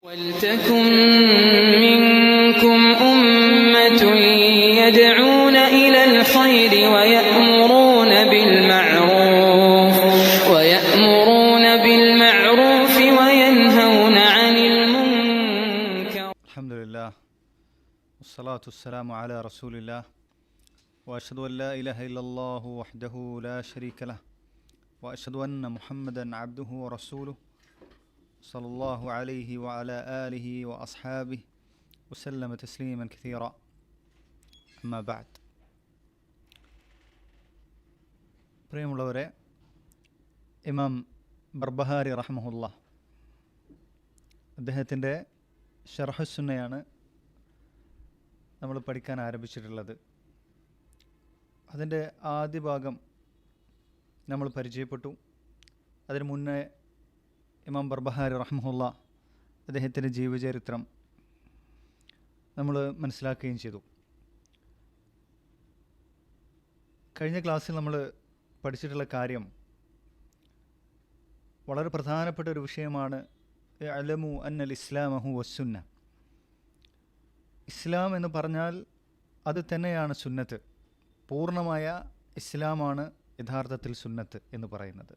وَلْتَكُنْ مِنْكُمْ أُمَّةٌ يَدْعُونَ إِلَى الْخَيْرِ وَيَأْمُرُونَ بِالْمَعْرُوفِ وَيَنْهَوْنَ عَنِ الْمُنْكَرِ. الحمد لله والصلاة والسلام على رسول الله وأشهد أن لا إله إلا الله وحده لا شريك له وأشهد أن محمدا عبده ورسوله صلى الله عليه وعلى آله وأصحابه وسلم تسليما كثيرا. أما بعد. പ്രിയമുള്ളവരെ, ഇമാം ബർബഹാരി റഹ്മഹുല്ലാ അദ്ദേഹത്തിൻ്റെ ശർഹുസ്സുന്നയാണ് നമ്മൾ പഠിക്കാൻ ആരംഭിച്ചിട്ടുള്ളത്. അതിൻ്റെ ആദ്യ ഭാഗം നമ്മൾ പരിചയപ്പെട്ടു. അതിന് മുന്നേ ഇമാം ബർബഹാരി റഹ്മഹുല്ലാ അദ്ദേഹത്തിൻ്റെ ജീവചരിത്രം നമ്മൾ മനസ്സിലാക്കുകയും ചെയ്തു. കഴിഞ്ഞ ക്ലാസ്സിൽ നമ്മൾ പഠിച്ചിട്ടുള്ള കാര്യം വളരെ പ്രധാനപ്പെട്ട ഒരു വിഷയമാണ്. അലമു അന്നൽ ഇസ്ലാമഹു വസ്സുന്ന. ഇസ്ലാം എന്ന് പറഞ്ഞാൽ അത് തന്നെയാണ് സുന്നത്ത്. പൂർണ്ണമായ ഇസ്ലാമാണ് യഥാർത്ഥത്തിൽ സുന്നത്ത് എന്ന് പറയുന്നത്.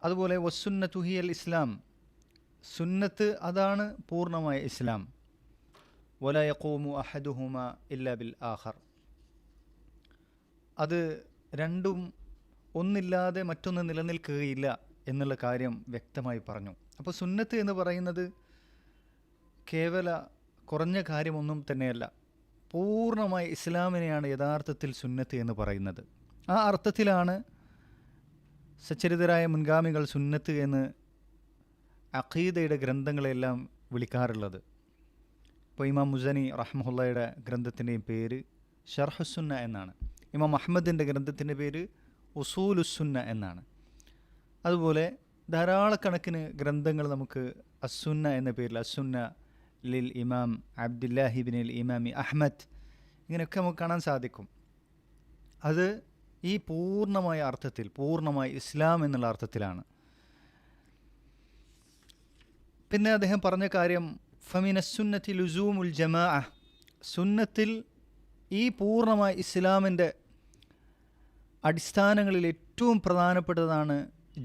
അതുപോലെ വസ്സുന്നത്തു ഹിയൽ ഇസ്ലാം, സുന്നത്ത് അതാണ് പൂർണ്ണമായ ഇസ്ലാം. വലാ യഖൂമു അഹദുഹുമ ഇല്ലാ ബിൽ ആഖർ, അത് രണ്ടും ഒന്നില്ലാതെ മറ്റൊന്ന് നിലനിൽക്കുകയില്ല എന്നുള്ള കാര്യം വ്യക്തമായി പറഞ്ഞു. അപ്പോൾ സുന്നത്ത് എന്ന് പറയുന്നത് കേവല കുറഞ്ഞ കാര്യമൊന്നും തന്നെയല്ല, പൂർണ്ണമായ ഇസ്ലാമിനെയാണ് യഥാർത്ഥത്തിൽ സുന്നത്ത് എന്ന് പറയുന്നത്. ആ അർത്ഥത്തിലാണ് സച്ചരിതരായ മുൻഗാമികൾ സുന്നത്ത് എന്ന് അഖീദയുടെ ഗ്രന്ഥങ്ങളെല്ലാം വിളിക്കാറുള്ളത്. ഇപ്പോൾ ഇമാം മുസനി റഹ്മഹുള്ളയുടെ ഗ്രന്ഥത്തിൻ്റെയും പേര് ഷർഹുസുന്ന എന്നാണ്. ഇമാം അഹ്മദിൻ്റെ ഗ്രന്ഥത്തിൻ്റെ പേര് ഉസൂലുസുന്ന എന്നാണ്. അതുപോലെ ധാരാളക്കണക്കിന് ഗ്രന്ഥങ്ങൾ നമുക്ക് അസുന്ന എന്ന പേരിൽ, അസുന്ന ലിൽ ഇമാം അബ്ദുല്ലാഹിബിനിൽ ഇമാമി അഹ്മദ്, ഇങ്ങനെയൊക്കെ നമുക്ക് കാണാൻ സാധിക്കും. അത് ഈ പൂർണ്ണമായ അർത്ഥത്തിൽ, പൂർണ്ണമായ ഇസ്ലാം എന്നുള്ള അർത്ഥത്തിലാണ്. പിന്നെ അദ്ദേഹം പറഞ്ഞ കാര്യം ഫമിന സുന്നത്തി ലുസൂമുൽ ജമാഅ, സുന്നത്തിൽ ഈ പൂർണ്ണമായ ഇസ്ലാമിൻ്റെ അടിസ്ഥാനങ്ങളിൽ ഏറ്റവും പ്രധാനപ്പെട്ടതാണ്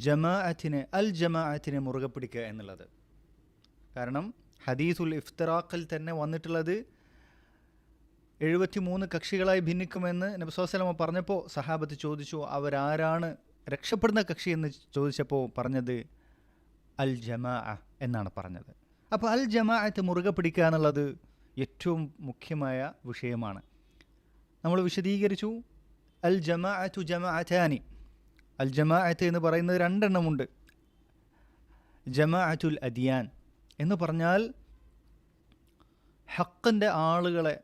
ജമാഅത്തിനെ, അൽ ജമാഅത്തിനെ മുറുകെ പിടിക്കുക എന്നുള്ളത്. കാരണം ഹദീസുൽ ഇഫ്തിറാഖിൽ തന്നെ വന്നിട്ടുള്ളത് 73 കക്ഷികളായി ഭിന്നിക്കുമെന്ന് നബി സ്വല്ലല്ലാഹു അലൈഹി വസല്ലം പറഞ്ഞപ്പോൾ സഹാബത്ത് ചോദിച്ചു, അവരാരാണ് രക്ഷപ്പെടുന്ന കക്ഷി എന്ന് ചോദിച്ചപ്പോൾ പറഞ്ഞത് അൽ ജമാഅ എന്നാണ് പറഞ്ഞത്. അപ്പോൾ അൽ ജമാഅത്ത് മുറുകെ പിടിക്കുക എന്നുള്ളത് ഏറ്റവും മുഖ്യമായ വിഷയമാണ്. നമ്മൾ വിശദീകരിച്ചു, അൽ ജമാഅത്തു ജമാഅത്താനി, അൽ ജമാഅത്ത് എന്ന് പറയുന്നത് രണ്ടെണ്ണമുണ്ട്. ജമാഅത്തുൽ അദിയാൻ എന്ന് പറഞ്ഞാൽ ഹക്കിൻ്റെ ആളുകളെ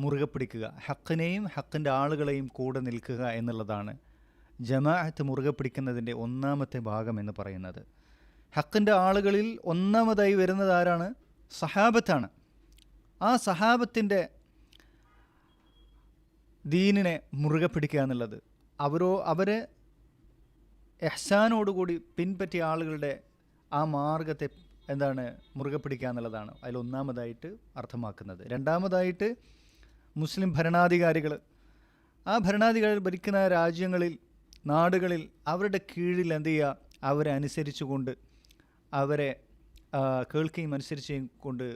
മുറുകെ പിടിക്കുക, ഹക്കിനെയും ഹക്കിൻ്റെ ആളുകളെയും കൂടെ നിൽക്കുക എന്നുള്ളതാണ് ജമാഅത്ത് മുറുകെ പിടിക്കുന്നതിൻ്റെ ഒന്നാമത്തെ ഭാഗം എന്ന് പറയുന്നത്. ഹക്കിൻ്റെ ആളുകളിൽ ഒന്നാമതായി വരുന്നത് ആരാണ്? സഹാബത്താണ്. ആ സഹാബത്തിൻ്റെ ദീനിനെ മുറുകെ പിടിക്കുക എന്നുള്ളത്, അവരെ ഇഹ്സാനോടുകൂടി പിൻപറ്റിയ ആളുകളുടെ ആ മാർഗത്തെ മുറുകെ പിടിക്കുക എന്നുള്ളതാണ് അതിലൊന്നാമതായിട്ട് അർത്ഥമാക്കുന്നത്. രണ്ടാമതായിട്ട് മുസ്ലിം ഭരണാധികാരികൾ, ആ ഭരണാധികാരികൾ ഭരിക്കുന്ന രാജ്യങ്ങളിൽ, നാടുകളിൽ അവരുടെ കീഴിൽ എന്ത് ചെയ്യുക, അവരെ അനുസരിച്ചുകൊണ്ട്, അവരെ കേൾക്കുകയും അനുസരിച്ചും കൊണ്ട്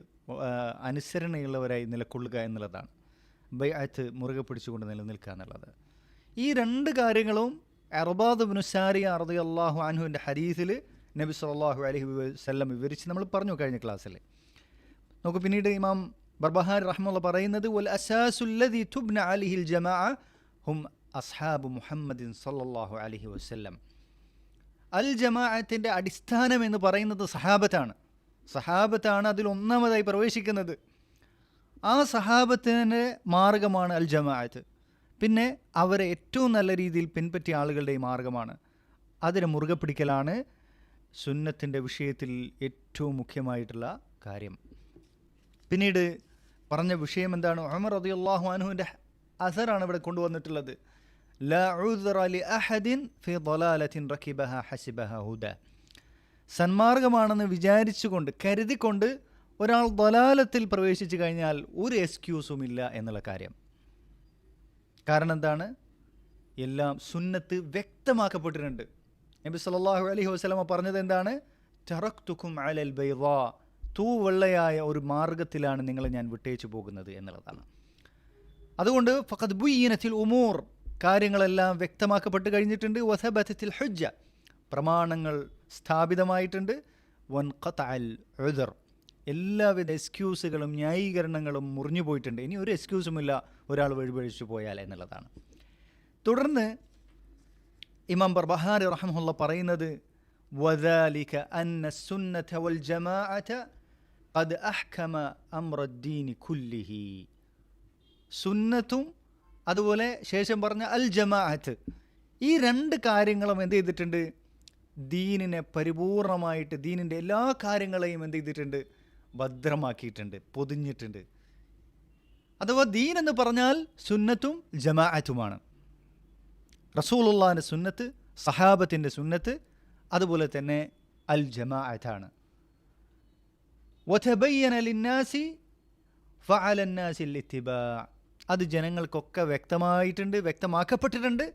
അനുസരണയുള്ളവരായി നിലകൊള്ളുക എന്നുള്ളതാണ്. ബൈഅത്ത് മുറുകെ പിടിച്ചുകൊണ്ട് നിലനിൽക്കുക എന്നുള്ളത്. ഈ രണ്ട് കാര്യങ്ങളും അർബാദ് ഇബ്നു സാരിയ റളിയല്ലാഹു അൻഹുവിൻ്റെ ഹദീസിൽ നബി സല്ലല്ലാഹു അലൈഹി വസല്ലം വിവരിച്ച് നമ്മൾ പറഞ്ഞു കഴിഞ്ഞ ക്ലാസ്സിൽ. നമുക്ക് പിന്നീട് ഇമാം ബർബഹാരി റഹ്മത്തുള്ളാഹി പറയുന്നത് വൽ അസാസുല്ലദി തുബ്ന അലൈഹിൽ ജമാഅ ഹും അസ്ഹാബു മുഹമ്മദിൻ സല്ലല്ലാഹു അലൈഹി വസല്ലം. അൽ ജമാഅത്തിൻ്റെ അടിസ്ഥാനം എന്ന് പറയുന്നത് സഹാബത്താണ് അതിൽ ഒന്നാമതായി പ്രവേശിക്കുന്നത്. ആ സഹാബത്തിൻ്റെ മാർഗമാണ് അൽ ജമാഅത്ത്. പിന്നെ അവരെ ഏറ്റവും നല്ല രീതിയിൽ പിൻപറ്റിയ ആളുകളുടെ മാർഗമാണ്. അതിനെ മുറുകെ പിടിക്കലാണ് സുന്നത്തിൻ്റെ വിഷയത്തിൽ ഏറ്റവും മുഖ്യമായിട്ടുള്ള കാര്യം. പിന്നീട് പറഞ്ഞ വിഷയം എന്താണ്? ഉമർ റളിയല്ലാഹു അൻഹുവിൻ്റെ അസറാണ് ഇവിടെ കൊണ്ടുവന്നിട്ടുള്ളത്. ലാ ഉദ്റ ലി അഹദിൻ ഫി ളലാലത്തിൻ റകിബഹ ഹസിബഹ ഹുദ. സന്മാർഗമാണെന്ന് വിചാരിച്ചുകൊണ്ട് കരുതിക്കൊണ്ട് ഒരാൾ ദലാലത്തിൽ പ്രവേശിച്ചു കഴിഞ്ഞാൽ ഒരു എക്സ്ക്യൂസും ഇല്ല എന്നുള്ള കാര്യം. കാരണം എന്താണ്? എല്ലാം സുന്നത്ത് വ്യക്തമാക്കപ്പെട്ടിട്ടുണ്ട്. നബി സല്ലല്ലാഹു അലൈഹി വസല്ലമ പറഞ്ഞത് എന്താണ്? തറക്തുക്കും അലൽ ബൈദാ, തൂവെള്ളയായ ഒരു മാർഗത്തിലാണ് നിങ്ങളെ ഞാൻ വിട്ടേച്ചു പോകുന്നത് എന്നുള്ളതാണ്. അതുകൊണ്ട് ഫഖദ് ബുയ്യിനത്തിൽ ഉമൂർ, കാര്യങ്ങളെല്ലാം വ്യക്തമാക്കപ്പെട്ട് കഴിഞ്ഞിട്ടുണ്ട്. വസബതത്തിൽ ഹുജ്ജ, പ്രമാണങ്ങൾ സ്ഥാപിതമായിട്ടുണ്ട്. വൻഖതഅൽ ഉദ്ർ, എല്ലാവിധ എക്സ്ക്യൂസുകളും ന്യായീകരണങ്ങളും മുറിഞ്ഞു പോയിട്ടുണ്ട്. ഇനി ഒരു എക്സ്ക്യൂസുമില്ല ഒരാൾ വഴിപഴിച്ചു പോയാൽ എന്നുള്ളതാണ്. തുടർന്ന് ഇമാം ബർബഹാരി റഹ്മഹുല്ലാ പറയുന്നത് വദാലിക അന്ന സുന്നത വൽ ജമാഅത ഖദ് അഹ്കമ അംറദ്ദീൻ കുല്ലിഹി. സുന്നത്തും അതുപോലെ ശേഷം പറഞ്ഞ അൽ ജമാഅത്ത്, ഈ രണ്ട് കാര്യങ്ങളും എന്ത് ചെയ്തിട്ടുണ്ട്? ദീനിനെ പരിപൂർണമായിട്ട്, ദീനിൻ്റെ എല്ലാ കാര്യങ്ങളെയും എന്ത് ചെയ്തിട്ടുണ്ട്? ഭദ്രമാക്കിയിട്ടുണ്ട്, പൊതിഞ്ഞിട്ടുണ്ട്. അഥവാ ദീൻ എന്ന് പറഞ്ഞാൽ സുന്നത്തും ജമാഅത്തുമാണ്. റസൂലുള്ളാഹിൻ്റെ സുന്നത്ത്, സഹാബത്തിൻ്റെ സുന്നത്ത്, അതുപോലെ തന്നെ അൽ ജമാഅത്താണ്. വതബയ്യന ലിന്നാസി ഫഅലന്നാസി ലിത്തിബാ, അത് ജനങ്ങൾക്കൊക്കെ വ്യക്തമായിട്ടുണ്ട്, വ്യക്തമാക്കപ്പെട്ടിട്ടുണ്ട്.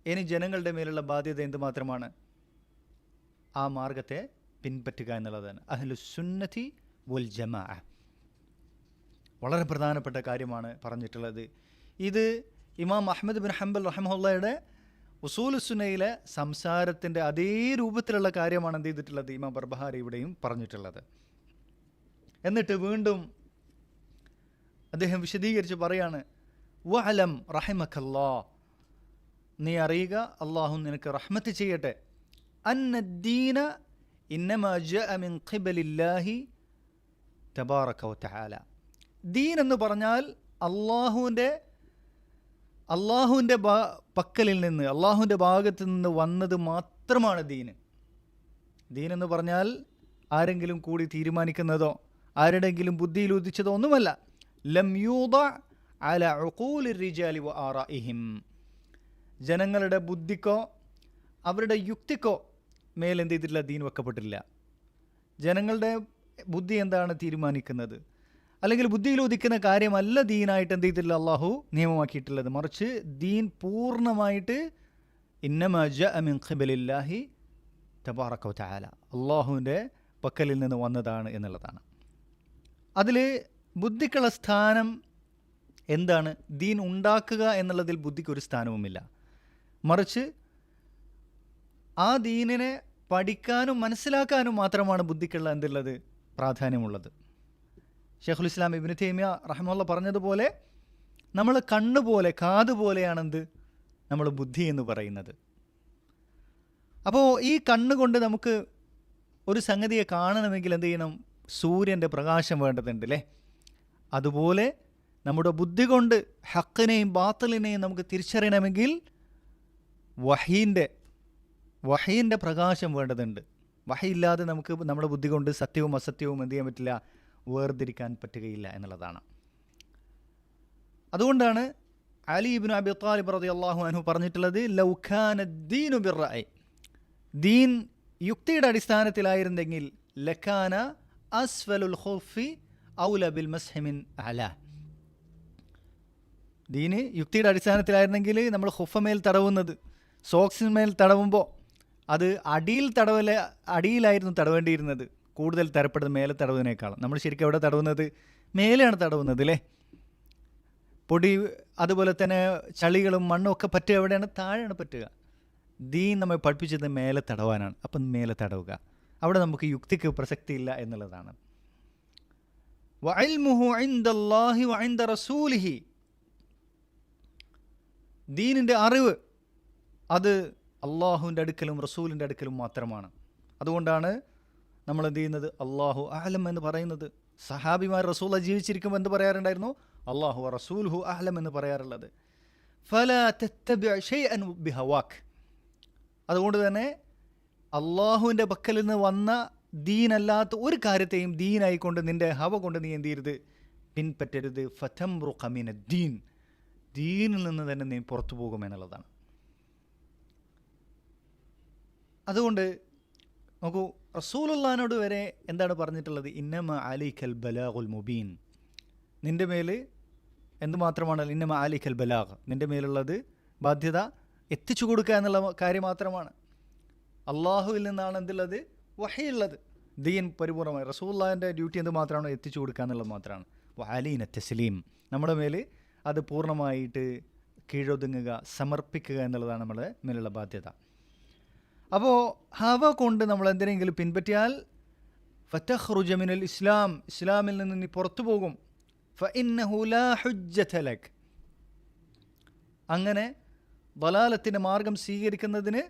ഇനി ജനങ്ങളുടെ മേലുള്ള ബാധ്യത എന്തുമാത്രമാണ്? ആ മാർഗത്തെ പിൻപറ്റുക എന്നുള്ളതാണ്. അഹ്ലുസ് സുന്നത്തി വൽ ജമാഅ, വളരെ പ്രധാനപ്പെട്ട കാര്യമാണ് പറഞ്ഞിട്ടുള്ളത്. ഇത് ഇമാം അഹ്മദ് ബിൻ ഹംബൽ റഹ്മഹുള്ളയുടെ ഉസൂലുസുന്നയിലെ സംസാരത്തിൻ്റെ അതേ രൂപത്തിലുള്ള കാര്യമാണ് എന്ത് ചെയ്തിട്ടുള്ളത്? ഇമാം ബർബഹാരി ഇവിടെയും പറഞ്ഞിട്ടുള്ളത്. എന്നിട്ട് വീണ്ടും അദ്ദേഹം വിശദീകരിച്ച് പറയാണ്, വഅലം റഹിമക്കല്ലാ, നീ അറിയുക, അള്ളാഹു നിനക്ക് റഹ്മത്ത് ചെയ്യട്ടെ, അന്നദ്ദീന ഇന്നമാ ജഅ മിൻ ഖിബലില്ലാഹി തബാറക വതആല. ദീൻ എന്ന് പറഞ്ഞാൽ അള്ളാഹുവിൻ്റെ പക്കലിൽ നിന്ന്, അള്ളാഹുവിൻ്റെ ഭാഗത്ത് നിന്ന് വന്നത് മാത്രമാണ് ദീന്. ദീൻ എന്ന് പറഞ്ഞാൽ ആരെങ്കിലും കൂടി തീരുമാനിക്കുന്നതോ ആരുടെങ്കിലും ബുദ്ധിയിൽ ഉദിച്ചതോ ഒന്നുമല്ല. ലം യൂദ അല ഉഖൂലിർ റിജാലി വ ആറാഇഹിം, ജനങ്ങളുടെ ബുദ്ധിക്കോ അവരുടെ യുക്തിക്കോ മേൽ എന്ത് ചെയ്തിട്ടില്ല? ദീൻ വെക്കപ്പെട്ടില്ല. ജനങ്ങളുടെ ബുദ്ധി എന്താണ് തീരുമാനിക്കുന്നത്, അല്ലെങ്കിൽ ബുദ്ധിയിൽ ഉദിക്കുന്ന കാര്യമല്ല ദീനായിട്ട് എന്ത് ചെയ്തിട്ടില്ല അള്ളാഹു നിയമമാക്കിയിട്ടുള്ളത്. മറിച്ച് ദീൻ പൂർണ്ണമായിട്ട് ഇന്നമാ ജഅ മിൻ ഖിബലില്ലാഹി തബാറക വതആല, അള്ളാഹുവിൻ്റെ പക്കലിൽ നിന്ന് വന്നതാണ് എന്നുള്ളതാണ്. അതിൽ ബുദ്ധിക്കുള്ള സ്ഥാനം എന്താണ്? ദീൻ ഉണ്ടാക്കുക എന്നുള്ളതിൽ ബുദ്ധിക്കൊരു സ്ഥാനവുമില്ല. മറിച്ച് ആ ദീനിനെ പഠിക്കാനും മനസ്സിലാക്കാനും മാത്രമാണ് ബുദ്ധിക്കുള്ള എന്തുള്ളത്? പ്രാധാന്യമുള്ളത്. ഷെയ്ഖുൽ ഇസ്ലാം ഇബ്നു തൈമിയ റഹ്മത്തുള്ളാഹി പറഞ്ഞതുപോലെ നമ്മൾ കണ്ണുപോലെ കാതുപോലെയാണെന്ത്? നമ്മൾ ബുദ്ധി എന്ന് പറയുന്നത്. അപ്പോൾ ഈ കണ്ണുകൊണ്ട് നമുക്ക് ഒരു സംഗതിയെ കാണണമെങ്കിൽ എന്ത് ചെയ്യണം? സൂര്യൻ്റെ പ്രകാശം വേണ്ടതുണ്ട് അല്ലേ? അതുപോലെ നമ്മുടെ ബുദ്ധി കൊണ്ട് ഹക്കിനെയും ബാത്തിലിനെയും നമുക്ക് തിരിച്ചറിയണമെങ്കിൽ വഹീൻ്റെ പ്രകാശം വേണ്ടതുണ്ട്. വഹയില്ലാതെ നമുക്ക് നമ്മുടെ ബുദ്ധി കൊണ്ട് സത്യവും അസത്യവും എന്ത് ചെയ്യാൻ പറ്റില്ല? വേർതിരിക്കാൻ പറ്റുകയില്ല എന്നുള്ളതാണ്. അതുകൊണ്ടാണ് അലി ഇബ്നു അബി ത്വാലിബ് റളിയല്ലാഹു അൻഹു പറഞ്ഞിട്ടുള്ളത്, ലൗ കാന ദീനു ബിർറഅ, ദീൻ യുക്തിയുടെ അടിസ്ഥാനത്തിലായിരുന്നെങ്കിൽ ലക്കാന അസ്ഫലുൽ ഖുഫി ഔല ബിൽ മസ്ഹി മിൻ അലാ. ദീന് യുക്തിയുടെ അടിസ്ഥാനത്തിലായിരുന്നെങ്കിൽ നമ്മൾ ഖുഫമേൽ തടവുന്നത്, സോക്സിന്മേൽ തടവുമ്പോൾ അത് അടിയിലായിരുന്നു തടവേണ്ടിയിരുന്നത്. കൂടുതൽ തരപ്പെടുന്നത് മേലെ തടവുന്നതിനേക്കാളും. നമ്മൾ ശരിക്കും എവിടെ തടവുന്നത്? മേലെയാണ് തടവുന്നത് അല്ലേ? പൊടി അതുപോലെ തന്നെ ചളികളും മണ്ണും ഒക്കെ പറ്റുക എവിടെയാണ്? താഴെയാണ് പറ്റുക. ദീൻ നമ്മെ പഠിപ്പിച്ചത് മേലെ തടവാനാണ്. അപ്പം മേലെ തടവുക, അവിടെ നമുക്ക് യുക്തിക്ക് പ്രസക്തിയില്ല എന്നുള്ളതാണ്. വഇൽമുഹു ഇൻദല്ലാഹി വഇൻദ റസൂലിഹി, ദീനിൻ്റെ അറിവ് അത് അള്ളാഹുവിൻ്റെ അടുക്കലും റസൂലിൻ്റെ അടുക്കലും മാത്രമാണ്. അതുകൊണ്ടാണ് നമ്മൾ എന്ത് ചെയ്യുന്നത്? അള്ളാഹു അഹ്ലം എന്ന് പറയുന്നത്. സഹാബിമാർ റസൂല ജീവിച്ചിരിക്കുമ്പോൾ എന്ത് പറയാറുണ്ടായിരുന്നു? അള്ളാഹു റസൂലുഹു അഹ്ലം എന്ന് പറയാറുള്ളത്. ഫലാ തത്തബിഅ ശൈഅൻ ബിഹവാക്, അതുകൊണ്ട് തന്നെ അള്ളാഹുവിൻ്റെ പക്കൽ നിന്ന് വന്ന ദീനല്ലാത്ത ഒരു കാര്യത്തെയും ദീനായിക്കൊണ്ട് നിൻ്റെ ഹവ കൊണ്ട് നീ എന്ത് ചെയ്യരുത്? പിൻപറ്റരുത്. ഫതംറുഖ മിനദ്ദീൻ, ദീനിൽ നിന്ന് തന്നെ നീ പുറത്തു പോകുമെന്നുള്ളതാണ്. അതുകൊണ്ട് നോക്കൂ, റസൂലുള്ളാഹിനോട് വരെ എന്താണ് പറഞ്ഞിട്ടുള്ളത്? ഇന്നമ അലൈക്കൽ ബലാഗുൽ മുബീൻ, നിൻ്റെ മേൽ എന്തുമാത്രമാണ്? ഇന്നമ അലൈക്കൽ ബലാഗ്, നിൻ്റെ മേലുള്ളത് ബാധ്യത എത്തിച്ചു കൊടുക്കുക എന്നുള്ള കാര്യം മാത്രമാണ്. അള്ളാഹുവിൽ നിന്നാണ് എന്തുള്ളത്? വഹയുള്ളത്, ദീൻ പരിപൂർണമായി. റസൂലുള്ളാഹിൻ്റെ ഡ്യൂട്ടി എന്ത് മാത്രമാണോ? എത്തിച്ചു കൊടുക്കുക എന്നുള്ളത് മാത്രമാണ്. വഅലീന തസ്ലീം, നമ്മുടെ മേൽ അത് പൂർണ്ണമായിട്ട് കീഴൊതുങ്ങുക, സമർപ്പിക്കുക എന്നുള്ളതാണ് നമ്മുടെ മേലുള്ള ബാധ്യത. അപ്പോൾ ഹവ കൊണ്ട് നമ്മൾ എന്തിനെങ്കിലും പിൻപറ്റിയാൽ ഫതഖ്റുജ മിനൽ ഇസ്ലാം, ഇസ്ലാമിൽ നിന്ന് നീ പുറത്തു പോകും. ഫഇന്നഹു ലാ ഹുജ്ജത ലക്, അങ്ങനെ ദലാലത്തിൻ്റെ മാർഗം സ്വീകരിക്കുന്നതിന്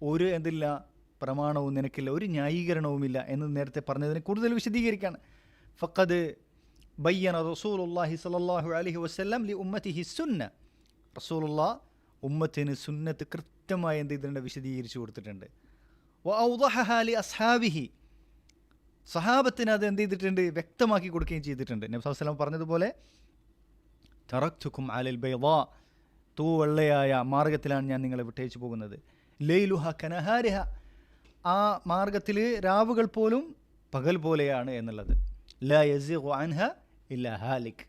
ഒരു എന്തില്ല? പ്രമാണവും നിനക്കില്ല, ഒരു ന്യായീകരണവുമില്ല എന്ന് നേരത്തെ പറഞ്ഞതിന് കൂടുതൽ വിശദീകരിക്കുകയാണ്. ഫഖദ് ബയ്യന റസൂലുള്ളാഹി സ്വല്ലല്ലാഹു അലൈഹി വസല്ലം ലി ഉമ്മത്തിഹി സുന്ന, റസൂലുള്ളാഹ് ഉമ്മത്തിന് സുന്നത്ത് കൃത്യമായി എന്ത് ചെയ്തിട്ടുണ്ട്? വിശദീകരിച്ചു കൊടുത്തിട്ടുണ്ട്. വഔദഹഹ ലി അസ്ഹാബിഹി, സഹാബത്തിന് അത് എന്ത് ചെയ്തിട്ടുണ്ട്? വ്യക്തമാക്കി കൊടുക്കുകയും ചെയ്തിട്ടുണ്ട്. നബി സല്ലല്ലാഹു അലൈഹി വസല്ലം പറഞ്ഞതുപോലെ തറക്തുക്കും അലൽ ബൈദാ, തൂവെള്ളയായ മാർഗത്തിലാണ് ഞാൻ നിങ്ങളെ വിട്ടേച്ചു പോകുന്നത്. ലൈലുഹ കനഹാരിഹ, ആ മാർഗത്തിൽ രാവുകൾ പോലും പകൽ പോലെയാണ് എന്നുള്ളത്. ലാ യസിഗു അൻഹ ഇല്ലാ ഹാലിക്,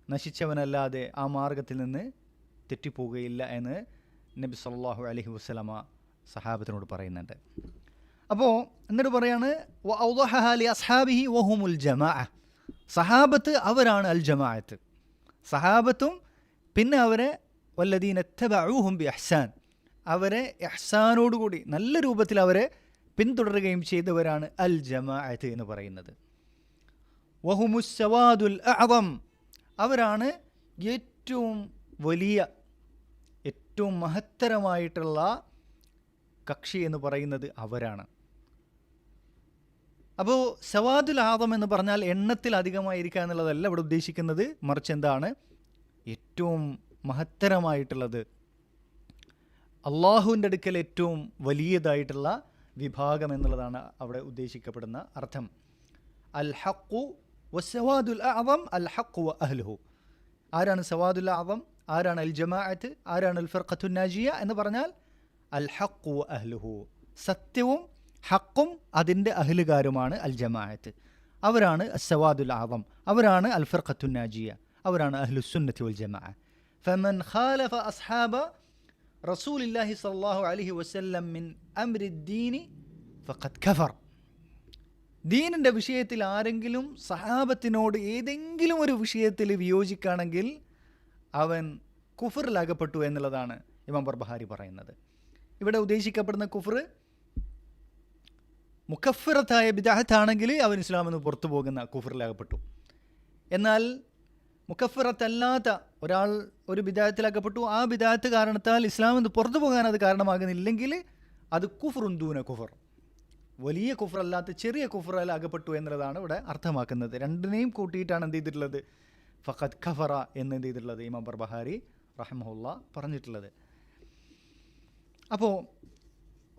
നശിച്ചവനല്ലാതെ ആ മാർഗത്തിൽ നിന്ന് തെറ്റിപ്പോവുകയില്ല എന്ന് നബി സല്ലല്ലാഹു അലൈഹി വസല്ലമ സഹാബത്തിനോട് പറയുന്നുണ്ട്. അപ്പോൾ എന്നിട്ട് പറയാണ് വഔദഹഹ ലി അസ്ഹാബിഹി വഹുമുൽ ജമാഅ, സഹാബത്ത് അവരാണ് അൽ ജമാഅത്ത്. സഹാബത്തും പിന്നെ അവരെ വല്ലദീന ഇത്തബഊഹും ബി ഇഹ്സാൻ, അവരെ ഇഹ്സാനോടുകൂടി നല്ല രൂപത്തിൽ അവരെ പിന്തുടരുകയും ചെയ്തവരാണ് അൽ ജമാഅത്ത് എന്ന് പറയുന്നത്. വഹുമുസ് സവാദുൽ അഅദം, അവരാണ് ഏറ്റവും വലിയ, ഏറ്റവും മഹത്തരമായിട്ടുള്ള കക്ഷി എന്ന് പറയുന്നത് അവരാണ്. അപ്പോൾ സവാദുൽ ആദം എന്ന് പറഞ്ഞാൽ എണ്ണത്തിൽ അധികമായിരിക്കുക എന്നുള്ളതല്ല ഇവിടെ ഉദ്ദേശിക്കുന്നത്, മറിച്ച് എന്താണ്? ഏറ്റവും മഹത്തരമായിട്ടുള്ളത്, അള്ളാഹുവിൻ്റെ അടുക്കൽ ഏറ്റവും വലിയതായിട്ടുള്ള വിഭാഗം എന്നുള്ളതാണ് അവിടെ ഉദ്ദേശിക്കപ്പെടുന്ന അർത്ഥം. അൽ ഹഖു വസ്സവാദുൽ അഅദം അൽ ഹഖു വ അഹ്ലുഹു. ആരാണ് സവാദുൽ അഅദം? ആരാണ് അൽ ജമാഅത്ത്? ആരാണ് അൽ ഫർഖത്തുൻ നാജിയ എന്ന് പറഞ്ഞാൽ അൽ ഹഖു വ അഹ്ലുഹു, സത്യവും ഹക്കും അതിൻ്റെ അഹ്ലുകാരുമാണ് അൽ ജമാഅത്ത്. അവരാണ് അസ്സവാദുൽ അഅദം, അവരാണ് അൽ ഫർഖത്തുൻ നാജിയ, അവരാണ് അഹ്ലുസുന്നത്തി വൽ ജമാഅ. ഫമൻ ഖാലഫ അസ്ഹാബ റസൂലില്ലാഹി സ്വല്ലല്ലാഹു അലൈഹി വസല്ലം മിൻ അംരിദ്ദീനി ഫഖദ് കഫർ. ദീനിൻ്റെ വിഷയത്തിൽ ആരെങ്കിലും സഹാബത്തിനോട് ഏതെങ്കിലും ഒരു വിഷയത്തിൽ വിയോജിക്കുകയാണെങ്കിൽ അവൻ കുഫറിലകപ്പെട്ടു എന്നുള്ളതാണ് ഇമാം ബർബഹാരി പറയുന്നത്. ഇവിടെ ഉദ്ദേശിക്കപ്പെടുന്ന കുഫർ മുക്കഫിറത്തായ ബിദഅത്താണെങ്കിൽ അവൻ ഇസ്ലാമിൽ നിന്ന് പുറത്തു പോകുന്ന കുഫറിലകപ്പെട്ടു. എന്നാൽ മുക്കഫിറത്തല്ലാത്ത ഒരാൾ ഒരു ബിദഅത്തിലകപ്പെട്ടു, ആ ബിദഅത്ത് കാരണത്താൽ ഇസ്ലാമിൽ നിന്ന് പുറത്തു പോകാൻ അത് കാരണമാകുന്നില്ലെങ്കിൽ അത് കുഫറുൻ ദൂന കുഫർ, വലിയ കുഫറല്ലാത്ത ചെറിയ കുഫറിൽ അകപ്പെട്ടു എന്നുള്ളതാണ് ഇവിടെ അർത്ഥമാക്കുന്നത്. രണ്ടിനെയും കൂട്ടിയിട്ടാണ് എന്ത് ചെയ്തിട്ടുള്ളത്? ഫഖദ് ഖഫറ എന്ന് എന്ത് ചെയ്തിട്ടുള്ളത് ഇമാം ബർബഹാരി റഹ്മഹുല്ലാ പറഞ്ഞിട്ടുള്ളത്. അപ്പോൾ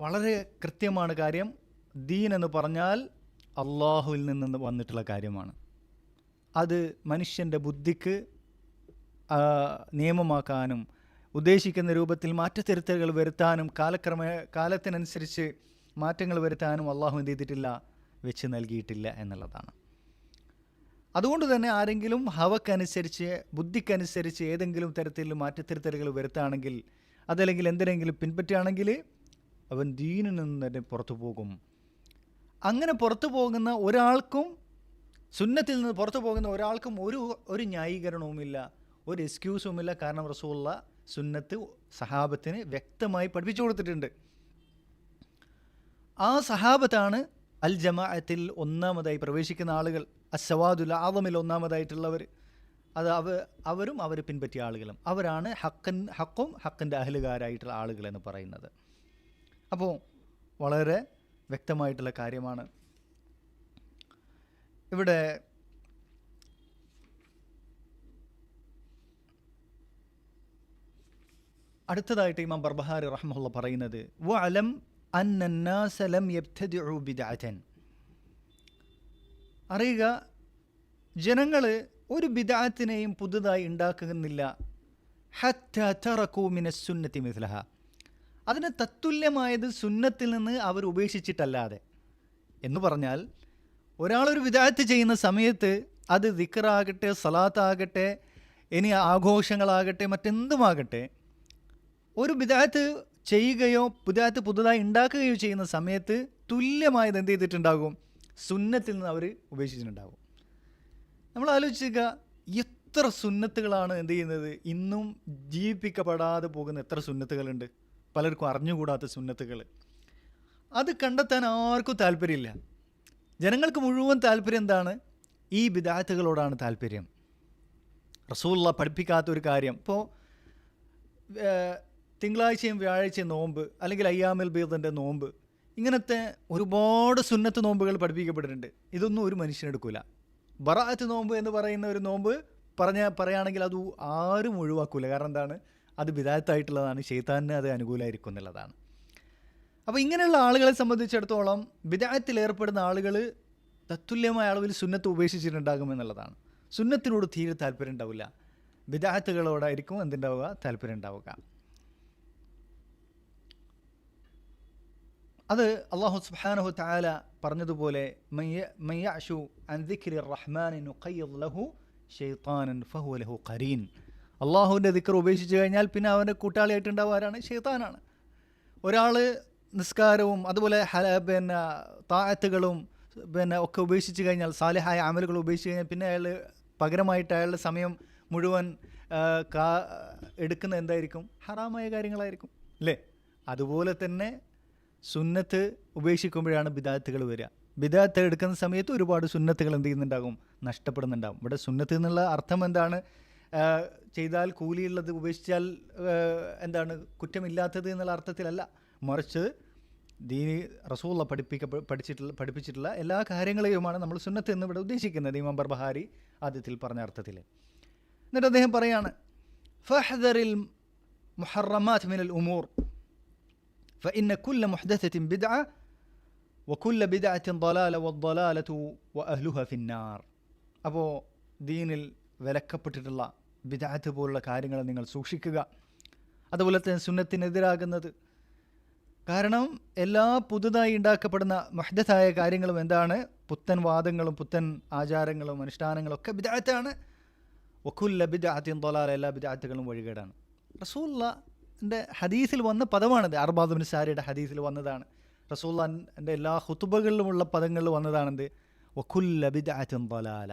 വളരെ കൃത്യമാണ് കാര്യം. ദീൻ എന്ന് പറഞ്ഞാൽ അള്ളാഹുവിൽ നിന്ന് വന്നിട്ടുള്ള കാര്യമാണ്. അത് മനുഷ്യൻ്റെ ബുദ്ധിക്ക് നിയമമാക്കാനും ഉദ്ദേശിക്കുന്ന രൂപത്തിൽ മാറ്റത്തിരുത്തലുകൾ വരുത്താനും കാലത്തിനനുസരിച്ച് മാറ്റങ്ങൾ വരുത്താനും അള്ളാഹു എന്ത് ചെയ്തിട്ടില്ല? വെച്ച് നൽകിയിട്ടില്ല എന്നുള്ളതാണ്. അതുകൊണ്ട് തന്നെ ആരെങ്കിലും ഹവക്കനുസരിച്ച് ബുദ്ധിക്കനുസരിച്ച് ഏതെങ്കിലും തരത്തിൽ മാറ്റത്തിരുത്തലുകൾ വരുത്തുകയാണെങ്കിൽ, അതല്ലെങ്കിൽ എന്തിനെങ്കിലും പിൻപറ്റുകയാണെങ്കിൽ അവൻ ദീനിൽ നിന്ന് തന്നെ പുറത്തു പോകും. അങ്ങനെ പുറത്തു പോകുന്ന ഒരാൾക്കും, സുന്നത്തിൽ നിന്ന് പുറത്തു പോകുന്ന ഒരാൾക്കും ഒരു ന്യായീകരണവുമില്ല, ഒരു എക്സ്ക്യൂസുമില്ല. കാരണം റസൂലുള്ളാഹി സുന്നത്ത് സഹാബത്തിന് വ്യക്തമായി പഠിപ്പിച്ചു കൊടുത്തിട്ടുണ്ട്. ആ സഹാബത്താണ് അൽ ജമാഅത്തിൽ ഒന്നാമതായി പ്രവേശിക്കുന്ന ആളുകൾ, അസ്സവാദുൽ ആദമിൽ ഒന്നാമതായിട്ടുള്ളവർ. അത് അവരും അവർ പിൻപറ്റിയ ആളുകളും അവരാണ് ഹക്കും ഹക്കിൻ്റെ അഹ്ലുകാരായിട്ടുള്ള ആളുകൾ എന്ന് പറയുന്നത്. അപ്പോൾ വളരെ വ്യക്തമായിട്ടുള്ള കാര്യമാണ്. ഇവിടെ അടുത്തതായിട്ട് ഇമാം ബർബഹാരി റഹ്മഹുല്ലാ പറയുന്നത് വഅലം അന്നന്നാസ ലം യബ്തദിഉ ബിദ്അതൻ, അറിയുക ജനങ്ങൾ ഒരു ബിദ്അത്തിനെയും പുതുതായി ഉണ്ടാക്കുന്നില്ല. ഹത്താ തറകൂ മിനസ് സുന്നത്തി മിസ്ലഹ, അതിന് തത്തുല്യമായത് സുന്നത്തിൽ നിന്ന് അവർ ഉപേക്ഷിച്ചിട്ടല്ലാതെ. എന്ന് പറഞ്ഞാൽ ഒരാളൊരു വിദാഅത്ത് ചെയ്യുന്ന സമയത്ത് അത് ദിക്റാകട്ടെ, സലാത്താകട്ടെ, ഇനി ആഘോഷങ്ങളാകട്ടെ, മറ്റെന്തുമാകട്ടെ, ഒരു ബിദഅത്ത് ചെയ്യുകയോ ബിദഅത്ത് പുതുതായി ഉണ്ടാക്കുകയോ ചെയ്യുന്ന സമയത്ത് തുല്യമായത് എന്ത് ചെയ്തിട്ടുണ്ടാകും? സുന്നത്തിൽ നിന്ന് അവർ ഉപേക്ഷിച്ചിട്ടുണ്ടാകും. നമ്മൾ ആലോചിക്കുക, എത്ര സുന്നത്തുകളാണ് എന്ത് ചെയ്യുന്നത് ഇന്നും ജീവിപ്പിക്കപ്പെടാതെ പോകുന്ന എത്ര സുന്നത്തുകളുണ്ട്, പലർക്കും അറിഞ്ഞുകൂടാത്ത സുന്നത്തുകൾ. അത് കണ്ടെത്താൻ ആർക്കും താല്പര്യമില്ല. ജനങ്ങൾക്ക് മുഴുവൻ താല്പര്യം എന്താണ്? ഈ ബിദഅത്തുകളോടാണ് താല്പര്യം. റസൂലുള്ളാഹി പഠിപ്പിക്കാത്ത ഒരു കാര്യം, ഇപ്പോൾ തിങ്കളാഴ്ചയും വ്യാഴാഴ്ചയും നോമ്പ്, അല്ലെങ്കിൽ അയ്യാമുൽ ബീദിൻ്റെ നോമ്പ്, ഇങ്ങനത്തെ ഒരുപാട് സുന്നത്ത് നോമ്പുകൾ പഠിപ്പിക്കപ്പെട്ടിട്ടുണ്ട്. ഇതൊന്നും ഒരു മനുഷ്യനെടുക്കില്ല. ബറാഅത്ത് നോമ്പ് എന്ന് പറയുന്ന ഒരു നോമ്പ് പറയുകയാണെങ്കിൽ അത് ആരും ഒഴിവാക്കൂല. കാരണം എന്താണ്? അത് ബിദഅത്തായിട്ടുള്ളതാണ്, ശൈത്താനിന് അത് അനുകൂലമായിരിക്കും എന്നുള്ളതാണ്. അപ്പോൾ ഇങ്ങനെയുള്ള ആളുകളെ സംബന്ധിച്ചിടത്തോളം ബിദഅത്തിൽ ഏർപ്പെടുന്ന ആളുകൾ തത്തുല്യമായ അളവിൽ സുന്നത്ത് ഉപേക്ഷിച്ചിട്ടുണ്ടാകുമെന്നുള്ളതാണ്. സുന്നത്തിനോട് തീരെ താല്പര്യം ഉണ്ടാവില്ല, ബിദഅത്തുകളോടായിരിക്കും എന്തുണ്ടാവുക? താല്പര്യം ഉണ്ടാവുക. അത് അല്ലാഹു സുബ്ഹാനഹു തആല പറഞ്ഞതുപോലെ മൻ യഅശു അൻ ദിക്രി റഹ്മാനി നുഖയ്യിദ് ലഹു ശൈത്താനൻ ഫഹുവ ലഹു ഖരീൻ. അള്ളാഹുവിൻ്റെ ദിക്ർ ഉപേക്ഷിച്ച് കഴിഞ്ഞാൽ പിന്നെ അവൻ്റെ കൂട്ടാളിയായിട്ടുണ്ടാവുക ആരാണ്? ശൈത്താനാണ്. ഒരാൾ നിസ്കാരവും അതുപോലെ പിന്നെ താഅത്തുകളും ഒക്കെ ഉപേക്ഷിച്ച് കഴിഞ്ഞാൽ, സാലിഹായ അമലുകൾ ഉപേക്ഷിച്ച് കഴിഞ്ഞാൽ, പിന്നെ അയാൾ പകരമായിട്ട് അയാളുടെ സമയം മുഴുവൻ എടുക്കുന്ന എന്തായിരിക്കും? ഹറാമായ കാര്യങ്ങളായിരിക്കും, അല്ലേ? അതുപോലെ തന്നെ സുന്നത്ത് ഉപേക്ഷിക്കുമ്പോഴാണ് ബിദഅത്തുകൾ വരിക. ബിദഅത്ത് എടുക്കുന്ന സമയത്ത് ഒരുപാട് സുന്നത്തുകൾ എന്ത് ചെയ്യുന്നുണ്ടാകും? നഷ്ടപ്പെടുന്നുണ്ടാകും. ഇവിടെ സുന്നത്ത് എന്നുള്ള അർത്ഥം എന്താണ്? ചെയ്താൽ കൂലിയുള്ളത്, ഉപേക്ഷിച്ചാൽ എന്താണ് കുറ്റമില്ലാത്തത് എന്നുള്ള അർത്ഥത്തിലല്ല, മറിച്ച് ദീനി റസൂലുള്ളാഹി പഠിപ്പിച്ചിട്ടുള്ള എല്ലാ കാര്യങ്ങളെയുമാണ് നമ്മൾ സുന്നത്ത് എന്ന് ഇവിടെ ഉദ്ദേശിക്കുന്നത്. ഇമാം ബർബഹാരി ആദ്യത്തിൽ പറഞ്ഞ അർത്ഥത്തിൽ. എന്നിട്ട് അദ്ദേഹം പറയാണ്, ഫഹ്ദറിൽ മുഹറമാത് മിനൽ ഉമൂർ ഫഇന്ന കുല്ല മുഹ്ദസത്തിൻ ബിദ്അ വകുല്ല ബിദ്അത്തിൻ ളലാല വദ്ദലാലതു വഅഹ്ലുഹ ഫിന്നാർ. അപ്പോൾ ദീനിൽ വിലക്കപ്പെട്ടിട്ടുള്ള ബിദ്അത്ത് പോലുള്ള കാര്യങ്ങൾ നിങ്ങൾ സൂക്ഷിക്കുക. അതുപോലെ തന്നെ സുന്നത്തിനെതിരാകുന്നത്, കാരണം എല്ലാ പുതുതായി ഉണ്ടാക്കപ്പെടുന്ന മുഹ്ദസായ കാര്യങ്ങളും എന്താണ്? പുത്തൻ വാദങ്ങളും പുത്തൻ ആചാരങ്ങളും അനുഷ്ഠാനങ്ങളും ഒക്കെ ബിദ്അത്താണ്. വകുല്ല ബിദ്അത്തിൻ ളലാല, എല്ലാ ബിദ്അത്തുകളും വഴികേടാണ്. റസൂലുള്ളാഹിന്റെ ഹദീസിൽ വന്ന പദമാണത്. അർബാദ് ബിൻ സാരിയുടെ ഹദീസിൽ വന്നതാണ്. റസൂലുള്ളാഹിന്റെ എല്ലാ ഖുതുബകളിലുമുള്ള പദങ്ങളിൽ വന്നതാണെന്ത്? വകുല്ല ബിദ്അത്തിൻ ളലാല.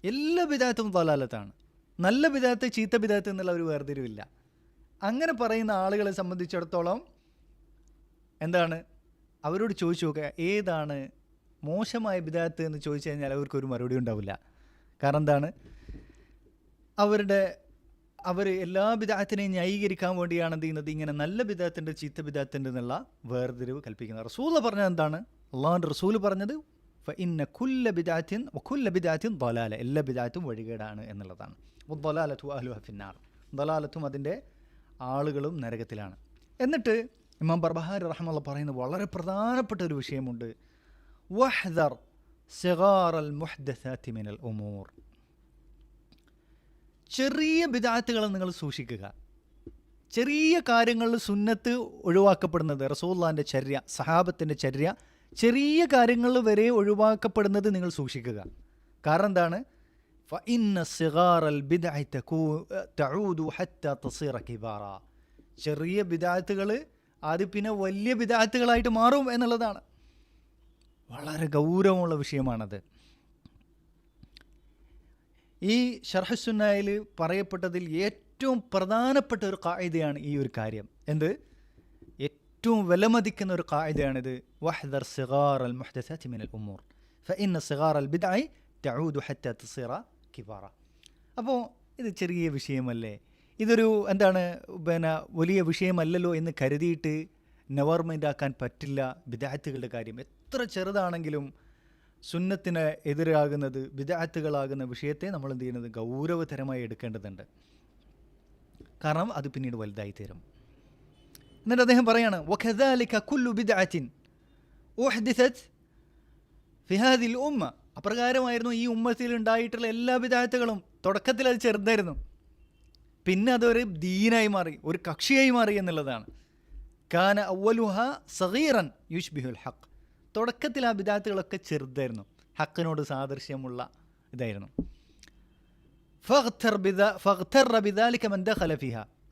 എല്ലാ ബിദ്അത്തും ളലാലത്താണ്. നല്ല ബിദ്അത്ത് ചീത്ത ബിദ്അത്ത് എന്നുള്ള ഒരു വേർതിരിവില്ല. അങ്ങനെ പറയുന്ന ആളുകളെ സംബന്ധിച്ചിടത്തോളം എന്താണ്? അവരോട് ചോദിച്ചു നോക്കുക, ഏതാണ് മോശമായ ബിദ്അത്ത് എന്ന് ചോദിച്ചു കഴിഞ്ഞാൽ അവർക്കൊരു മറുപടി ഉണ്ടാവില്ല. കാരണം എന്താണ്? അവർ എല്ലാ ബിദ്അത്തിനെയും ന്യായീകരിക്കാൻ വേണ്ടിയാണ് എന്ത് ചെയ്യുന്നത്? ഇങ്ങനെ നല്ല ബിദ്അത്തുണ്ട് ചീത്ത ബിദ്അത്തുണ്ട് എന്നുള്ള വേർതിരിവ് കൽപ്പിക്കുന്നത്. റസൂൽ പറഞ്ഞത് എന്താണ്? അള്ളാഹുവിൻ്റെ റസൂൽ പറഞ്ഞത് ഫഇന്ന കുല്ല ബിദ്അത്തിൻ വകുല്ല ബിദ്അത്തിൻ ളലാല, എല്ലാ ബിദ്അത്തും വഴികേടാണ് എന്നുള്ളതാണ്. വദ്ദലാലതു അഹ്ലുഹ ഫിന്നാർ, ദലാലത്തും അതിൻ്റെ ആളുകളും നരകത്തിലാണ്. എന്നിട്ട് ഇമാം ബർബഹാരി റഹ്മത്തുള്ളാഹി പറയുന്ന വളരെ പ്രധാനപ്പെട്ട ഒരു വിഷയമുണ്ട്. വഹ്ദർ സിഗാറൽ മുഹ്ദസാതി മിനൽ ഉമൂർ. ചെറിയ ബിദ്അത്തുകൾ നിങ്ങൾ സൂക്ഷിക്കുക. ചെറിയ കാര്യങ്ങളിൽ സുന്നത്ത് ഒഴിവാക്കപ്പെടുന്നത്, റസൂലുള്ളാഹിന്റെ ചര്യ, സഹാബത്തിൻ്റെ ചര്യ, ചെറിയ കാര്യങ്ങൾ വരെ ഒഴിവാക്കപ്പെടുന്നത് നിങ്ങൾ സൂക്ഷിക്കുക. കാരണം എന്താണ്? ഫഇന്ന സിഗാറൽ ബിദ്അ തഊദു ഹത്താ തസീറ കിബാറ. ചെറിയ ബിദ്അത്തുകൾ അത് പിന്നെ വലിയ ബിദ്അത്തുകളായിട്ട് മാറും എന്നുള്ളതാണ്. വളരെ ഗൗരവമുള്ള വിഷയമാണത്. ഈ ശർഹ് സുന്നയിൽ പറയപ്പെട്ടതിൽ ഏറ്റവും പ്രധാനപ്പെട്ട ഒരു ഖായിദയാണ് ഈ ഒരു കാര്യം. എന്ത്? ഏറ്റവും വിലമതിക്കുന്ന ഒരു ഖായിദയാണിത്. വഹ്ദർ സിഗാറൽ മുഹ്ദസാതി മിനൽ ഉമൂർ ഫഇന്ന സിഗാറൽ ബിദ്അ തഊദു ഹത്താ തസീറ കിബാറ. അപ്പോൾ ഇത് ചെറിയ വിഷയമല്ലേ, ഇതൊരു എന്താണ് വലിയ വിഷയമല്ലല്ലോ എന്ന് കരുതിയിട്ട് നവർമെൻ്റ് ആക്കാൻ പറ്റില്ല. ബിദ്അത്തുകളുടെ കാര്യം എത്ര ചെറുതാണെങ്കിലും സുന്നത്തിന് എതിരാകുന്നത് ബിദ്അത്തുകളാകുന്ന വിഷയത്തെ നമ്മൾ എന്ത് ചെയ്യുന്നത്? ഗൗരവതരമായി എടുക്കേണ്ടതുണ്ട്. കാരണം അത് പിന്നീട് വലുതായി തീരും. എന്നിട്ട് അദ്ദേഹം പറയാണ്, വകദാലിക കുല്ലു ബിദ്അത്തിൻ ഉഹ്ദിസത് ഫി ഹാദിൽ ഉമ്മ. അപ്രകാരമായിരുന്നു ഈ ഉമ്മത്തിൽ ഉണ്ടായിട്ടുള്ള എല്ലാ ബിദ്അത്തുകളും. തുടക്കത്തിൽ അത് ചെറുതായിരുന്നു, പിന്നെ അതൊരു ദീനായി മാറി, ഒരു കക്ഷിയായി മാറി എന്നുള്ളതാണ്. കാന അവലുഹ സഗീറൻ യുഷ്ബിഹുൽ ഹഖ്. തുടക്കത്തിൽ ആ ബിദാത്തുകളൊക്കെ ചെറുതായിരുന്നു, ഹക്കിനോട് സാദൃശ്യമുള്ള ഇതായിരുന്നു.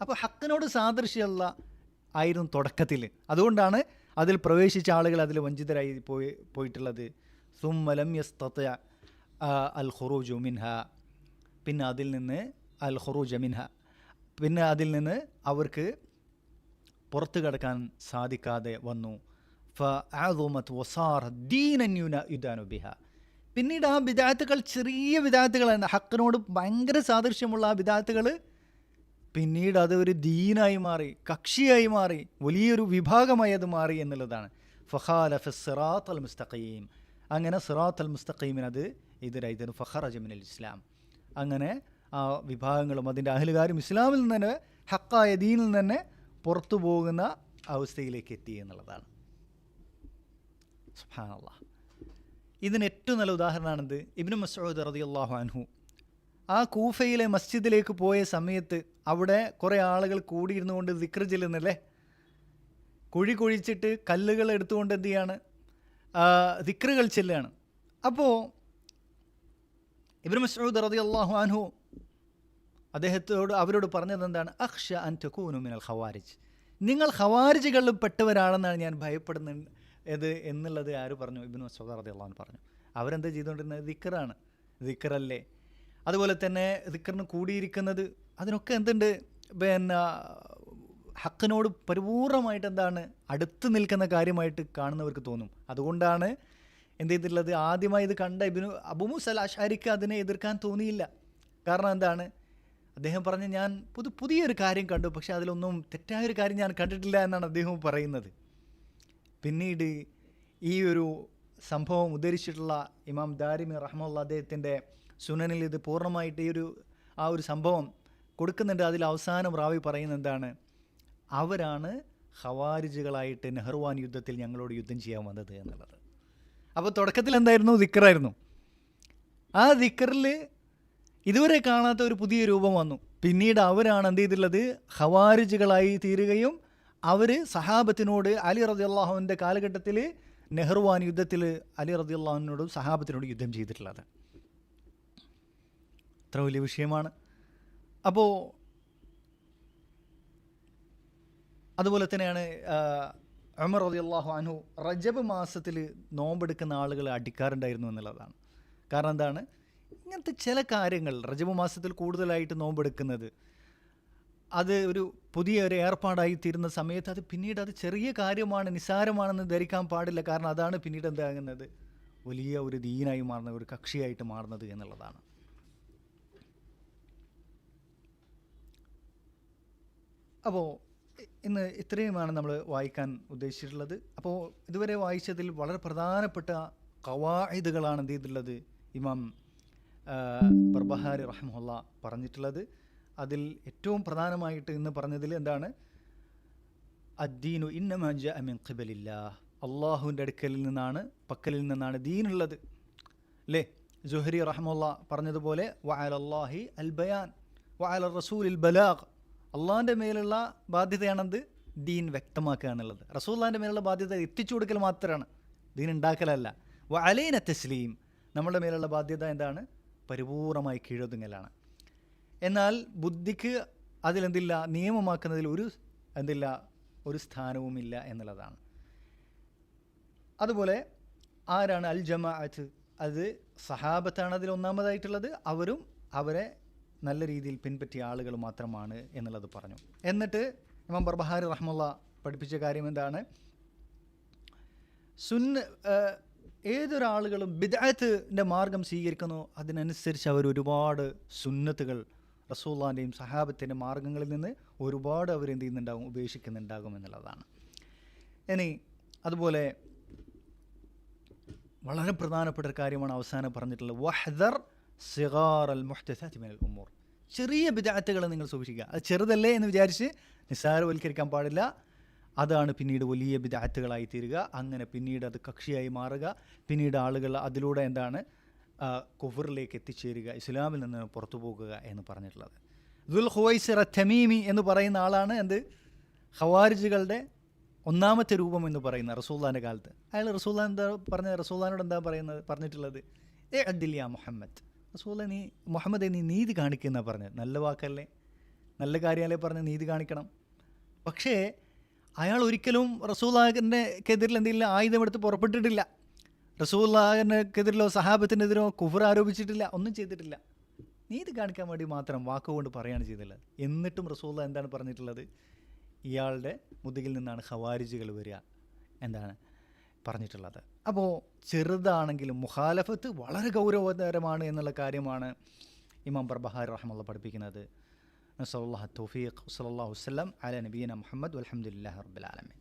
അപ്പോൾ ഹക്കിനോട് സാദൃശ്യമുള്ള ആയിരുന്നു തുടക്കത്തിൽ. അതുകൊണ്ടാണ് അതിൽ പ്രവേശിച്ച ആളുകൾ അതിൽ വഞ്ചിതരായി പോയിട്ടുള്ളത്. സുമ്മലം യസ്തത്യ അൽ ഖുറൂജു മിൻഹ, പിന്നെ അതിൽ നിന്ന് അൽ ഖുറൂജ മിൻഹ, പിന്നെ അതിൽ നിന്ന് അവർക്ക് പുറത്തു കടക്കാൻ സാധിക്കാതെ വന്നു. ഫഅദുമത് വസാറ ദീനൻ യുദാനു ബിഹ. പിന്നീട് ആ ബിദഅത്തുകൾ ചെറിയ ബിദഅത്തുകളാണ്, ഹക്കിനോട് ഭയങ്കര സാദൃശ്യമുള്ള ആ ബിദഅത്തുകൾ പിന്നീട് അത് ഒരു ദീനായി മാറി, കക്ഷിയായി മാറി, വലിയൊരു വിഭാഗമായി അത് മാറി എന്നുള്ളതാണ്. ഫഖാലഫ സിറാത്തൽ മുസ്തഖീം, അങ്ങനെ സിറാത്തൽ മുസ്തഖീമിന് അത് എതിരായിരുന്നു. ഫഖറജ മിനൽ ഇസ്ലാം, അങ്ങനെ ആ വിഭാഗങ്ങളും അതിൻ്റെ അഹ്ലുകാരും ഇസ്ലാമിൽ നിന്ന് തന്നെ, ഹക്കായ ദീനിൽ നിന്ന് തന്നെ പുറത്തു പോകുന്ന അവസ്ഥയിലേക്ക് എത്തി എന്നുള്ളതാണ്. സുബ്ഹാനല്ലാഹ്. ഇതിന് ഏറ്റവും നല്ല ഉദാഹരണമാണിത്. ഇബ്നു മസ്ഊദ് റളിയല്ലാഹു അൻഹു ആ കൂഫയിലെ മസ്ജിദിലേക്ക് പോയ സമയത്ത് അവിടെ കുറേ ആളുകൾ കൂടിയിരുന്നു കൊണ്ട് ദിക്ർ ചെല്ലുന്നല്ലേ, കുഴി കുഴിച്ചിട്ട് കല്ലുകൾ എടുത്തുകൊണ്ട് എന്ത് ചെയ്യാണ്, ദിക്റുകൾ ചെല്ലുകയാണ്. അപ്പോൾ ഇബ്നു മസ്ഊദ് റളിയല്ലാഹു അൻഹു അവരോട് പറഞ്ഞത് എന്താണ്? അഖ്ഷ അൻ തകൂനു മിനൽ ഖവാരിജ്, നിങ്ങൾ ഖവാരിജുകളിൽ പെട്ടവരാണെന്നാണ് ഞാൻ ഭയപ്പെടുന്നത് എന്നുള്ളത് ആര് പറഞ്ഞു? ഇബ്നു മസ്ഊദ് റളിയല്ലാഹു അൻഹു പറഞ്ഞു. അവരെന്താ ചെയ്തുകൊണ്ടിരുന്നത്? ദിക്റാണ്, ദിക്റല്ലേ. അതുപോലെ തന്നെ ദിക്റിന് കൂടിയിരിക്കുന്നത് അതിനൊക്കെ എന്തുണ്ട്, പിന്നെ ഹക്കിനോട് പരിപൂർണമായിട്ട് എന്താണ് അടുത്ത് നിൽക്കുന്ന കാര്യമായിട്ട് കാണുന്നവർക്ക് തോന്നും. അതുകൊണ്ടാണ് എന്ത് ചെയ്തിട്ടുള്ളത്, ആദ്യമായി ഇത് കണ്ട അബൂ മൂസ അൽ അശ്അരിക്ക് അതിനെ എതിർക്കാൻ തോന്നിയില്ല. കാരണം എന്താണ്, അദ്ദേഹം പറഞ്ഞ് ഞാൻ പുതിയൊരു കാര്യം കണ്ടു, പക്ഷേ അതിലൊന്നും തെറ്റായൊരു കാര്യം ഞാൻ കണ്ടിട്ടില്ല എന്നാണ് അദ്ദേഹം പറയുന്നത്. പിന്നീട് ഈ ഒരു സംഭവം ഉദ്ധരിച്ചിട്ടുള്ള ഇമാം ദാരിമി റഹ്മത്തുള്ളാഹി അദ്ദേഹത്തിൻ്റെ സുനനിൽ ഇത് പൂർണ്ണമായിട്ട് ആ ഒരു സംഭവം കൊടുക്കുന്നുണ്ട്. അതിൽ അവസാനം റാവി പറയുന്നത് എന്താണ്, അവരാണ് ഖവാരിജുകളായിട്ട് നെഹ്റുവാൻ യുദ്ധത്തിൽ ഞങ്ങളോട് യുദ്ധം ചെയ്യാൻ വന്നത് എന്നുള്ളത്. അപ്പോൾ തുടക്കത്തിൽ എന്തായിരുന്നു? ദിക്റായിരുന്നു. ആ ദിക്റിൽ ഇതുവരെ കാണാത്ത ഒരു പുതിയ രൂപം വന്നു. പിന്നീട് അവരാണ് എന്ത് ചെയ്തിട്ടുള്ളത്, ഖവാരിജുകളായി തീരുകയും അവർ സഹാബത്തിനോട്, അലി റളിയല്ലാഹുവിൻ്റെ കാലഘട്ടത്തിൽ നെഹ്റുവാൻ യുദ്ധത്തിൽ അലി റളിയല്ലാഹുവിനോടും സഹാബത്തിനോട് യുദ്ധം ചെയ്തിട്ടുള്ളത്. അത്ര വലിയ വിഷയമാണ്. അപ്പോൾ അതുപോലെ തന്നെയാണ് ഉമർ റളിയല്ലാഹു അൻഹു റജബ് മാസത്തിൽ നോമ്പെടുക്കുന്ന ആളുകളെ അടിക്കാറുണ്ടായിരുന്നു എന്നുള്ളതാണ്. കാരണം എന്താണ്, ഇങ്ങനത്തെ ചില കാര്യങ്ങൾ റജബ് മാസത്തിൽ കൂടുതലായിട്ട് നോമ്പെടുക്കുന്നത് അത് ഒരു പുതിയ ഒരു ഏർപ്പാടായി തീരുന്ന സമയത്ത് അത് പിന്നീട് അത് ചെറിയ കാര്യമാണ്, നിസ്സാരമാണെന്ന് ധരിക്കാൻ പാടില്ല. കാരണം അതാണ് പിന്നീട് എന്താകുന്നത്, വലിയ ഒരു ദീനായി മാറുന്ന ഒരു കക്ഷിയായിട്ട് മാറുന്നത് എന്നുള്ളതാണ്. അപ്പോൾ ഇന്ന് ഇത്രയുമാണ് നമ്മൾ വായിക്കാൻ ഉദ്ദേശിച്ചിട്ടുള്ളത്. അപ്പോൾ ഇതുവരെ വായിച്ചതിൽ വളരെ പ്രധാനപ്പെട്ട ഖവാഇദുകളാണ് എന്ത് ചെയ്തിട്ടുള്ളത്, ഇമാം ബർബഹാരി റഹ്മത്തുള്ളാ പറഞ്ഞിട്ടുള്ളത്. അതിൽ ഏറ്റവും പ്രധാനമായിട്ട് ഇന്ന് പറഞ്ഞതിൽ എന്താണ്, അദ്ദീനു ഇന്നമാ ജാഅ മിൻ ഖിബലില്ലാഹ്, അള്ളാഹുവിൻ്റെ പക്കലിൽ നിന്നാണ് ദീനുള്ളത് അല്ലേ. സുഹരി റഹ്മത്തുള്ളാ പറഞ്ഞതുപോലെ വഅലല്ലാഹി അൽ ബയാൻ വഅല റസൂലിൽ ബലാഗ്, അള്ളാഹിൻ്റെ മേലുള്ള ബാധ്യതയാണെന്ത്, ദീൻ വ്യക്തമാക്കുക എന്നുള്ളത്. റസൂലുള്ളാഹിൻ്റെ മേലുള്ള ബാധ്യത എത്തിച്ചു കൊടുക്കൽ മാത്രമാണ്, ദീൻ ഉണ്ടാക്കലല്ല. വഅലൈന തസ്ലീം, നമ്മുടെ മേലുള്ള ബാധ്യത എന്താണ്, പരിപൂർണമായി കീഴൊതുങ്ങലാണ്. എന്നാൽ ബുദ്ധിക്ക് അതിലെന്തില്ല, നിയമമാക്കുന്നതിൽ ഒരു സ്ഥാനവുമില്ല എന്നുള്ളതാണ്. അതുപോലെ ആരാണ് അൽ ജമാഅത്ത്, അത് സഹാബത്താണ് അതിൽ ഒന്നാമതായിട്ടുള്ളത്. അവരും അവരെ നല്ല രീതിയിൽ പിൻപറ്റിയ ആളുകൾ മാത്രമാണ് എന്നുള്ളത് പറഞ്ഞു. എന്നിട്ട് ഇമാം ബർബഹാരി റഹ്മത്തുള്ളാഹി പഠിപ്പിച്ച കാര്യം എന്താണ്, ഏതൊരാളുകളും ബിദ്അത്തിന്റെ മാർഗം സ്വീകരിക്കുന്നോ അതിനനുസരിച്ച് അവർ ഒരുപാട് സുന്നത്തുകൾ റസൂലുള്ളാഹിൻ്റെയും സഹാബത്തിൻ്റെ മാർഗങ്ങളിൽ നിന്ന് ഒരുപാട് അവരെന്ത് ചെയ്യുന്നുണ്ടാകും, ഉപേക്ഷിക്കുന്നുണ്ടാകും എന്നുള്ളതാണ്. ഇനി അതുപോലെ വളരെ പ്രധാനപ്പെട്ട ഒരു കാര്യമാണ് അവസാനം പറഞ്ഞിട്ടുള്ളത്, വഹ്ദർ സിഗാർ അൽ മുഹ്ദസാത്തി മിനൽ ഉമൂർ, ചെറിയ ബിദ്അത്തുകൾ നിങ്ങൾ സൂക്ഷിക്കുക. അത് ചെറുതല്ലേ എന്ന് വിചാരിച്ച് നിസ്സാരവൽക്കരിക്കാൻ പാടില്ല. അതാണ് പിന്നീട് വലിയ ബിദ്അത്തുകളായി തീരുക. അങ്ങനെ പിന്നീട് അത് കക്ഷിയായി മാറുക. പിന്നീട് ആളുകൾ അതിലൂടെ എന്താണ്, കുഫറിലേക്ക് എത്തിച്ചേരുക, ഇസ്ലാമിൽ നിന്ന് പുറത്തു പോകുക എന്ന് പറഞ്ഞിട്ടുള്ളത്. ദുൽ ഖുവൈസിർ തമീമി എന്ന് പറയുന്ന ആളാണ് ഖവാരിജുകളുടെ ഒന്നാമത്തെ രൂപം എന്ന് പറയുന്ന റസൂലുള്ളാഹിൻ്റെ കാലത്ത് അയാൾ റസൂലുള്ളാഹിനോട് എന്താ പറഞ്ഞിട്ടുള്ളത്? അദ്ദിൽ യാ മുഹമ്മദ്, റസൂലുള്ളാഹി മുഹമ്മദെ നീ നീതി കാണിക്കുന്ന പറഞ്ഞത്. നല്ല വാക്കല്ലേ, നല്ല കാര്യമല്ലേ പറഞ്ഞ് നീതി കാണിക്കണം. പക്ഷേ അയാൾ ഒരിക്കലും റസൂലുള്ളാഹിക്കെതിരിൽ എന്തെങ്കിലും ആയുധമെടുത്ത് പുറപ്പെട്ടിട്ടില്ല. റസൂലുള്ളാഹിനെതിരിലോ സഹാബത്തിനെതിരോ കുഫർ ആരോപിച്ചിട്ടില്ല, ഒന്നും ചെയ്തിട്ടില്ല. നീതി കാണിക്കാൻ വേണ്ടി മാത്രം വാക്കുകൊണ്ട് പറയുകയാണ് ചെയ്തിട്ടുള്ളത്. എന്നിട്ടും റസൂലുള്ളാഹി എന്താണ് പറഞ്ഞിട്ടുള്ളത്? ഇയാളുടെ മുതുകിൽ നിന്നാണ് ഖവാരിജുകൾ വരിക എന്താണ് പറഞ്ഞിട്ടുള്ളത്. അപ്പോൾ ചെറുതാണെങ്കിലും മുഖാലഫത്ത് വളരെ ഗൗരവതരമാണ് എന്നുള്ള കാര്യമാണ് ഇമാം ബർബഹാരി റഹ്മത്തുള്ളാഹി പഠിപ്പിക്കുന്നത്. നസ്അലുല്ലാഹ തൗഫീഖ്. വസല്ലല്ലാഹു വസല്ലം അലാ നബിയിന മുഹമ്മദ് വൽഹംദുലില്ലാഹി റബ്ബിൽ ആലമീൻ.